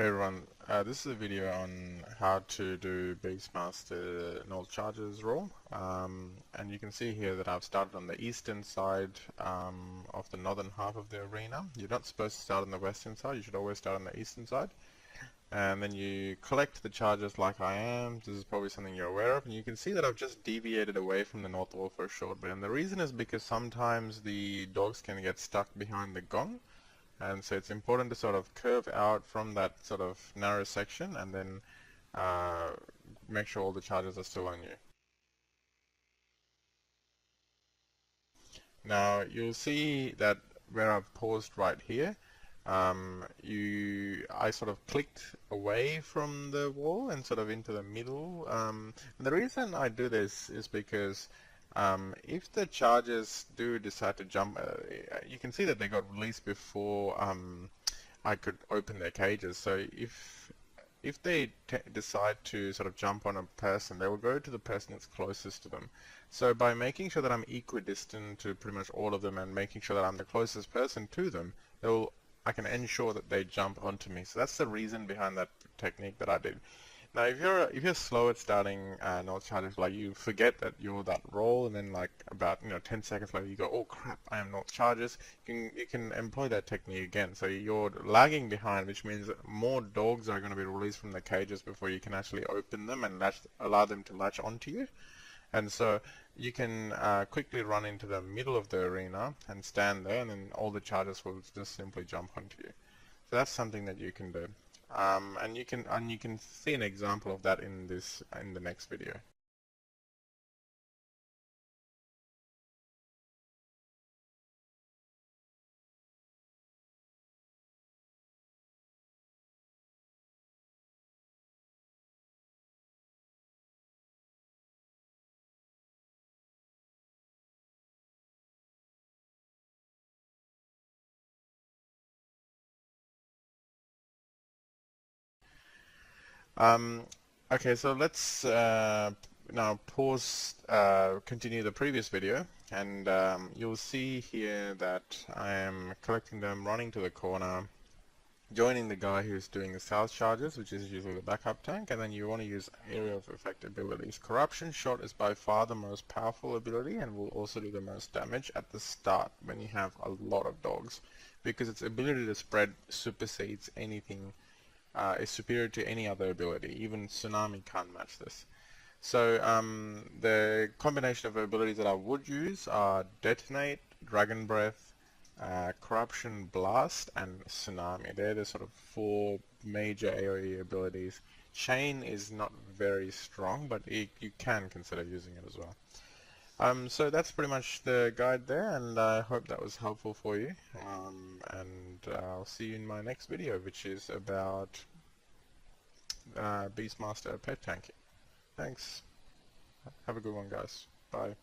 Hey everyone, this is a video on how to do Beastmaster null charges rule, and you can see here that I've started on the eastern side of the northern half of the arena. You're not supposed to start on the western side, you should always start on the eastern side. And then you collect the charges like I am. This is probably something you're aware of, and you can see that I've just deviated away from the north wall for a short bit. And the reason is because sometimes the dogs can get stuck behind the gong. And so it's important to sort of curve out from that sort of narrow section and then uh, make sure all the charges are still on you. Now you'll see that where I've paused right here, I sort of clicked away from the wall and sort of into the middle. And the reason I do this is because if the charges do decide to jump, you can see that they got released before I could open their cages. So if they decide to sort of jump on a person, they will go to the person that's closest to them. So by making sure that I'm equidistant to pretty much all of them and making sure that I'm the closest person to them, I can ensure that they jump onto me. So that's the reason behind that technique that I did. Now, if you're slow at starting null charges, like you forget that you're that role, and then like about 10 seconds later you go, oh crap, I am null charges. You can employ that technique again. So you're lagging behind, which means that more dogs are going to be released from the cages before you can actually open them and allow them to latch onto you. And so you can quickly run into the middle of the arena and stand there, and then all the charges will just simply jump onto you. So that's something that you can do. And you can see an example of that in the next video. Um, okay, so let's now continue the previous video, and you'll see here that I am collecting them, running to the corner, joining the guy who's doing the south charges, which is usually the backup tank, and then you want to use area of effect abilities. Corruption Shot is by far the most powerful ability and will also do the most damage at the start when you have a lot of dogs, because its ability to spread supersedes anything, is superior to any other ability. Even Tsunami can't match this. So the combination of abilities that I would use are Detonate, Dragon Breath, Corruption Blast, and Tsunami. They're the sort of four major AoE abilities. Chain is not very strong, but you can consider using it as well. So that's pretty much the guide there, and I hope that was helpful for you. And I'll see you in my next video, which is about Beastmaster pet tanking. Thanks. Have a good one, guys. Bye.